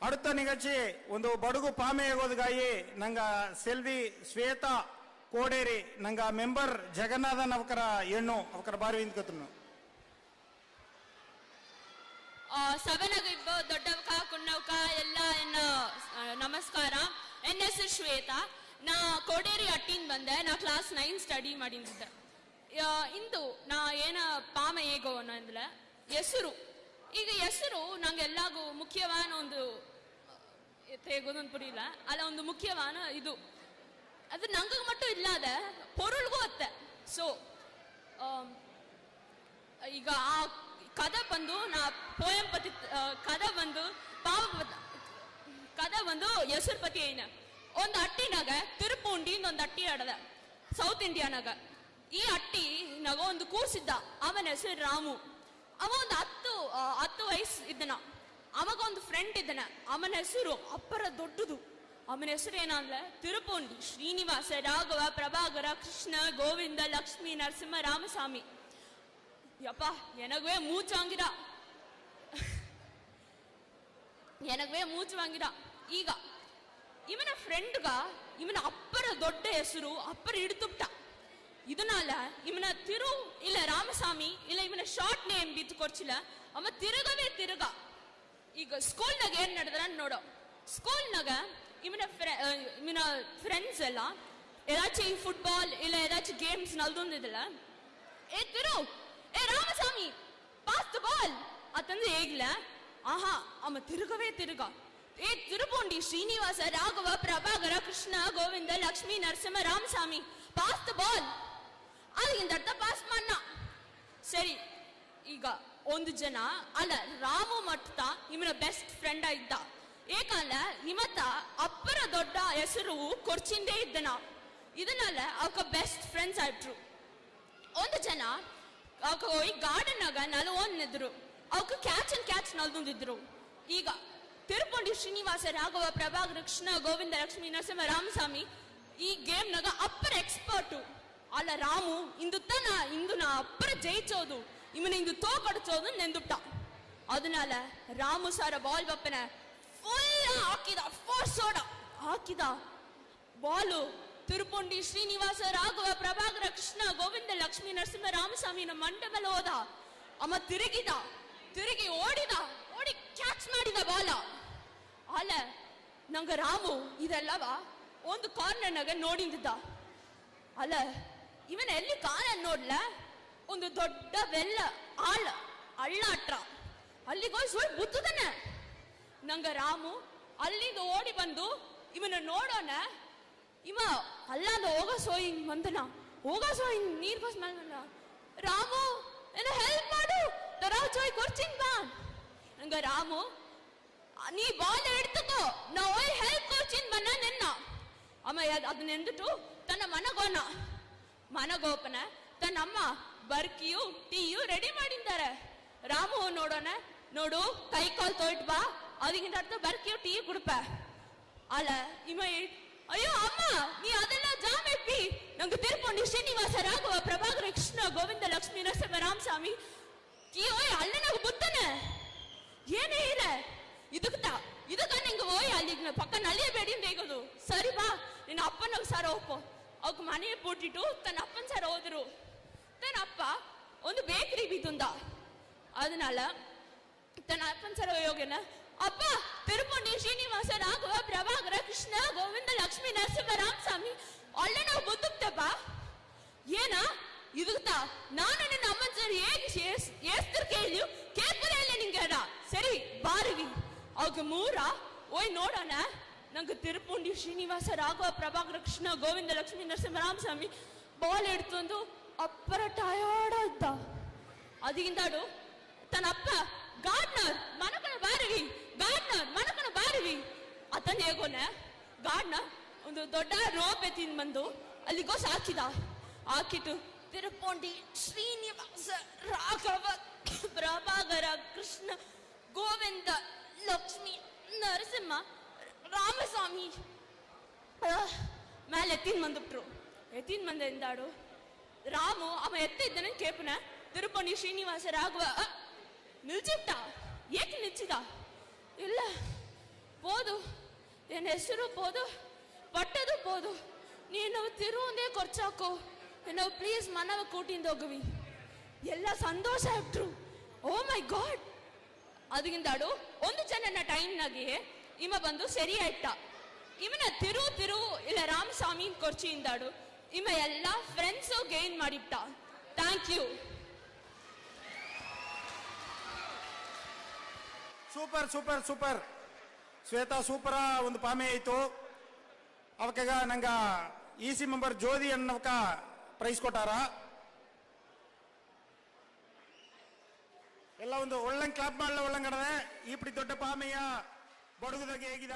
அடுத்த நிகழ்ச்சி ಒಂದು ಬಡಗು ಪಾಮೆ ಆಗೋದಗಾಗಿ ನಂಗ ಸೆಲ್ವಿ ಶ್ವೇತಾ ಕೋಡೇರಿ ನಂಗ ಮೆಂಬರ್ ಜಗನ್ನಾಥನ್ ಅವಕರ ಹೆಣ್ಣು ಅವಕರ ಬಾರಿ ಇಂದ್ಕತ್ನು ಸಭೆನಾಗ ಇಬ್ಬ ದೊಡ್ಡವಕ ಕುಣ್ಣವಕ ಎಲ್ಲ ಎನ್ನ ನಮಸ್ಕಾರ. ನನ್ನ ಹೆಸರು ಶ್ವೇತಾ. ನಾ ಕೋಡೇರಿ ಅಟ್ಟಿಂದ ಬಂದೆ. ನಾ ಕ್ಲಾಸ್ 9 ಸ್ಟಡಿ ಮಾಡಿದ್ದೆ. ಇಂದು ನಾ ಏನ ಪಾಮ ಹೇಗೋ ಅನ್ನೋಂದ್ರೆ ಹೆಸರು. ಈಗ ಹೆಸರು ನಂಗೆಲ್ಲಾಗೂ ಮುಖ್ಯವಾನ ಒಂದು ಹೇಗೋದೊಂದು ಪುರಿಲ್ಲ ಅಲ್ಲ ಒಂದು ಮುಖ್ಯವಾನ ಇದು ಅದು ನಂಗೆ ಮಟ್ಟು ಇಲ್ಲದ ಪೊರುಳ್ಗೂ ಅತ್ತೆ. ಸೊ ಈಗ ಆ ಕದ ಬಂದು ನಾ ಪೋಯಂ ಪತಿ ಕದ ಬಂದು ಕದ ಬಂದು ಹೆಸರು ಪತಿ ಏನ ಒಂದು ಅಟ್ಟಿನಾಗ ತಿರುಪುಂಡಿ ಒಂದು ಅಟ್ಟಿ ಆಡದ ಸೌತ್ ಇಂಡಿಯಾನಾಗ. ಈ ಅಟ್ಟಿ ನಾಗ ಒಂದು ಕೂರ್ಸಿದ್ದ, ಅವನ ಹೆಸರು ರಾಮು. ಅವ ಒಂದು 10 ವಯಸ್ಸು ಇದ್ದನ. ಅವಾಗ ಒಂದು ಫ್ರೆಂಡ್ ಇದ್ದನ, ಅವನ ಹೆಸರು ಅಪ್ಪರ ದೊಡ್ಡದು. ಅವನ ಹೆಸರು ಏನಂದ್ರೆ ತಿರುಪುಂಡಿ ಶ್ರೀನಿವಾಸ ರಾಘವ ಪ್ರಭಾಕರ ಕೃಷ್ಣ ಗೋವಿಂದ ಲಕ್ಷ್ಮೀ ನರಸಿಂಹ ರಾಮಸ್ವಾಮಿ. ಯಪ್ಪ எனக்குவே ಮೂಚು ವಾಂಗಿರ. ಈಗ ಇವನ ಫ್ರೆಂಡ್ಗ ಇವನ ಅಪ್ಪರ ದೊಡ್ಡ ಹೆಸರು ಅಪ್ಪರ ಹಿಡಿದುಬಿಟ್ಟ. ಇದನಾಲ ಇವನ ತಿರು ಇಲ್ಲ ರಾಮಸ್ವಾಮಿ ಇಲ್ಲ ಇವನ ಶಾರ್ಟ್ ನೇಮ್ ಬಿತ್ತು ಕೊರ್ಚಿಲ್ಲ. ಅವ ತಿರುಗವೇ ತಿರುಗ. ಈಗ ಸ್ಕೂಲ್ನಾಗ ಏನ್ ನಡೆದ್ರ ನೋಡೋ. ಸ್ಕೂಲ್ನಾಗ ಇವನ ಫ್ರೆಂಡ್ಸ್ ಎಲ್ಲ ಏದಾச்சும் ಫುಟ್ಬಾಲ್ ಇಲ್ಲ ಏದಾச்சும் ಗೇಮ್ಸ್ ನಲ್ದೊಂದಿದಲ್ಲ, ಏ ತಿರು ಏ ರಾಮಸ್ವಾಮಿ ಪಾಸ್ ದ ಬಾಲ್ ಅತಂದ್ರೆ ಹೇಗ್ಲ. ಆಹಾ ಅವ ತಿರುಗವೇ ತಿರುಗ. ಏ ತಿರುಪುಂಡಿ Srinivasa Raghava Prabhakara Krishna Govinda Lakshmi Narasimha Ramaswamy pass the ball ಅದಕ್ಕಿಂತ ಅರ್ಥ ಪಾಸ್ ಮಾಡ್ನ. ಸರಿ, ಈಗ ಒಂದು ಜನ ಅಲ್ಲ ರಾಮು ಮಟ್ಟ ಇವನ ಬೆಸ್ಟ್ ಫ್ರೆಂಡ್ ಇದ್ದ. ಏಕಂದ್ರೆ ಇವತ್ತ ಅಪ್ಪರ ದೊಡ್ಡ ಹೆಸರು ಕೊರ್ಚಿಂದೇ ಇದ್ದನ. ಇದನ್ನೆಲ್ಲ ಅವಕ ಬೆಸ್ಟ್ ಫ್ರೆಂಡ್ಸ್ ಆಯ್ತು. ಒಂದು ಜನ ಅವಕ ಹೋಗಿ ಗಾರ್ಡನ್ನಾಗ ನಲವೊಂದಿದ್ರು. ಅವಕ ಕ್ಯಾಚ್ ನಲ್ದೊಂದಿದ್ರು. ಈಗ ತಿರುಪುಂಡಿ ಶ್ರೀನಿವಾಸ ರಾಘವ ಪ್ರಭಾಕರ ಕೃಷ್ಣ ಗೋವಿಂದ ಲಕ್ಷ್ಮೀ ನರಸಿಂಹ ರಾಮಸ್ವಾಮಿ ಈ ಗೇಮ್ನಾಗ ಅಪ್ಪರ ಎಕ್ಸ್ಪರ್ಟು. ಅಲ್ಲ ರಾಮು ಇಂದು ನಾ ಅಪ್ಪರ ಜಯಿಸೋದು ಇವನ ಇಂದು ತೋಕಡಿಸೋದು ನೆಂದುಟ್ಟ. ಅದನ್ನಾಲ ರಾಮು ಸಾರ ಬಾಲ್ ಬಪ್ಪನ ಫುಲ್ ಹಾಕಿದ, ಫೋರ್ಸ್ ಹಾಕಿದ ಬಾಲು ತಿರುಪುಂಡಿ ಶ್ರೀನಿವಾಸ ರಾಘವ ಪ್ರಭಾಕರ ಕೃಷ್ಣ ಗೋವಿಂದ ಲಕ್ಷ್ಮೀ ನರಸಿಂಹ ರಾಮಸ್ವಾಮಿನ ಮಂಡ ಮೇಲೆ ಹೋದ. ಅಮ್ಮ ತಿರುಗಿ ಓಡಿ ಕ್ಯಾಚ್ ಮಾಡಿದ ಬಾಲ. ಅಲ್ಲ ನಂಗ ರಾಮು ಇದೆಲ್ಲವ ಒಂದು ಕಾರ್ನರ್ನಾಗ ನೋಡಿದ್ದ. ಅಲ್ಲ ಇವನ ಎಲ್ಲಿ ಕಾರ್ನರ್ ನೋಡ್ಲ ಒಂದು ದೊಡ್ಡ ಹಳ್ಳಾಟ್ರ ಅಲ್ಲಿಗೋಗಿ ಸುಳ್ಳು ಬುತ್ತದನ. ನಂಗ ರಾಮು ಅಲ್ಲಿಂದ ಓಡಿ ಬಂದು ಇವನ ನೋಡೋಣ. ಇವ ಅಲ್ಲಾಂದ ಹೋಗಸೋಯಿ ಮಂದನ ಹೋಗಸೋಯಿ ನೀರ್ಗೋಸ್ ಮಲ್ಮಲ್ಲ. ರಾಮು ಏನ ಹೆಲ್ಪ್ ಮಾಡು ತರಾಚೋಯ್ ಕೊರ್ಚಿನ್ ಬಾ. ನಂಗ ರಾಮು ನೀ ಬಾಲ್ ಎಡ್ತಕೋ ನಾ ಹೋಯ್ ಹೆಲ್ಪ್ ಕೊರ್ಚಿನ್ ಬನ್ನ ನೆನ್ನ. ಅಮ್ಮ ಅದನ್ನ ಎಂದುಟು ತನ್ನ ಮನಗೋಪನ ತನ್ನ ಅಮ್ಮ ಬರ್ಕಿಯು ಟೀಯು ರೆಡಿ ಮಾಡಿದ್ದಾರೆ. ರಾಮು ನೋಡೋಣ, ನೋಡು ಕೈ ಕಾಲ್ ತೊಯ್ಟ್ ಬಾ ಅದಕ್ಕಿಂತ ಅರ್ಥ ಬರ್ಕಿಯು ಟೀ ಕುಡ್ಪ. ಅಲ್ಲ ಇವ ಅಯ್ಯೋ ಅಮ್ಮ ನೀ ಅದೆಲ್ಲ ಜಾಮೆಪ್ಪಿ ನಂಗೆ ತಿರುಪುಂಡಿ ಶ್ರೀನಿವಾಸ ರಾಘವ ಪ್ರಭಾಕರ ಕೃಷ್ಣ ಗೋವಿಂದ ಲಕ್ಷ್ಮೀ ನರಸಿಂಹ ರಾಮಸ್ವಾಮಿ ಕೀ ಓಯ್ ಅಲ್ಲನಾಗ ಬುತ್ತನ ಏನೇ ಇಲ್ಲ ಇದಕ್ಕ ನಿಂಗೆ ಓಯ್ ಅಲ್ಲಿ ಪಕ್ಕ ನಲಿಯಬೇಡಿ ಅಂತ ಹೇಗೋದು. ಸರಿ ಬಾ ನಿನ್ನ ಅಪ್ಪನಾಗ ಸಾರ ಹೋಗ್ಕೋ. ಅವಕ್ ಮನೆ ಪೂಟಿಟ್ಟು ತನ್ನ ಅಪ್ಪನ ಸಾರ ಹೋದ್ರು. ತನ್ನ ಅಪ್ಪ ಒಂದು ಬೇಕರಿ ಬಿದ್ದುಂದ. ಅದನ್ನಾಲ ತನ್ನ ಅಪ್ಪನ ಸಾರ ಹೋಗ್ಯನ. ಅಪ್ಪ ತಿರುಪುಂಡಿ ಶ್ರೀನಿವಾಸ ರಾಘವ ಪ್ರಭಾಕರ ಕೃಷ್ಣ ಗೋವಿಂದ ಲಕ್ಷ್ಮೀ ನರಸಿಂಹ ರಾಮಸ್ವಾಮಿ ಅಲ್ಲೇ ನಾವು ಬದುಕ್ತಪ್ಪ ಏನ ಇದಕ್ತಾ ನಾನು ನಿನ್ನ ಅಮ್ಮನ ಸರಿ ಹೇಗೆ ಏಸ್ತಿರ್ ಕೇಳಿಯು ಕೇಳ್ಪದ ಇಲ್ಲ ನಿಂಗೆ. ಸರಿ ಬಾರಿವಿ ಅವಗ ಮೂರ ಓಯ್ ನೋಡೋಣ. ನಂಗೆ ತಿರುಪುಂಡಿ ಶ್ರೀನಿವಾಸ ರಾಘವ ಪ್ರಭಾಕರ ಕೃಷ್ಣ ಗೋವಿಂದ ಲಕ್ಷ್ಮೀ ನರಸಿಂಹ ರಾಮಸ್ವಾಮಿ ಬಾಲ್ ಹಿಡ್ತಂದು ಅಪ್ಪರ ಟಯರ್ಡ್ ಇದ್ದ. ಅದಕ್ಕಿಂತಾಡು ತನ್ನ ಅಪ್ಪ ಗಾರ್ಡ್ನರ್ ಮನಕಣ ಬಾರಿವಿ ಅತನ ಹೇಗೋನ. ಗಾರ್ಡ್ನರ್ ಒಂದು ದೊಡ್ಡ ರೋಪ್ ಎತ್ತಿನ ಬಂದು ಅಲ್ಲಿಗೋಸ್ ಹಾಕಿಟ್ಟು ತಿರುಪುಂಡಿ ಶ್ರೀನಿವಾಸ ರಾಘವ ಪ್ರಭಾಕರ ಕೃಷ್ಣ ಗೋವಿಂದ ಲಕ್ಷ್ಮೀ ನರಸಿಂಹ ರಾಮಸ್ವಾಮಿ ಮೇಲೆ ಎತ್ತಿನ ಬಂದಿಂದಾಡು. ರಾಮು ಅವ ಎತ್ತಿದ್ದನ ಕೇಪನ ತಿರುಪುಂಡಿ ಶ್ರೀನಿವಾಸ ರಾಘವ ನಿಲ್ಚಿಟ್ಟ. ಏಕೆ ನಿಲ್ಚಿದ ಇಲ್ಲ పోదు ఎన్ ಹೆಸರು పోదు ಪಟ್ಟದು పోదు ನೀನು ತಿರುವುದೇ ಕೊರ್ಚಾಕೋ ನಾವು ಪ್ಲೀಸ್ ಮನವ ಕೂಟಿಂದ ಹೋಗುವಿ ಎಲ್ಲ ಸಂತೋಷ ಆಗ್ಟ್ರು ಓ ಮೈ ಗಾಡ್ ಅದಕ್ಕಿಂತಾಡು ಒಂದು ಜನನ ಟೈಮ್ನಾಗೆ ಇಮ ಬಂದು ಸರಿ ಆಯ್ತ ಇವನ ತಿರು ಇಲ್ಲ ರಾಮಸ್ವಾಮಿ ಕೊರ್ಚಿಯಿಂದಾಡು ಇಮ ಎಲ್ಲ ಫ್ರೆಂಡ್ಸು ಗೇನ್ ಮಾಡಿಟ್ಟ thank you super super super Shweta super ಒಂದು ಪಾಮೆ ಆಯಿತು ಅವಕಾಗ ನಂಗ ಇಸಿ ಮೆಂಬರ್ ಜ್ಯೋತಿ ಅನ್ನವಕ ಪ್ರೈಸ್ ಕೊಟ್ಟಾರ ಎಲ್ಲ ಒಂದು ಒಳ್ಳೆ ಕ್ಲಾಪ್ ಮಾಡಲ ಒಳ್ಳಂಗಡದೆ ಈ ದೊಡ್ಡ ಪಾಮೆಯ ಬಡುಗುದಾಗೆ ಹೇಗಿದ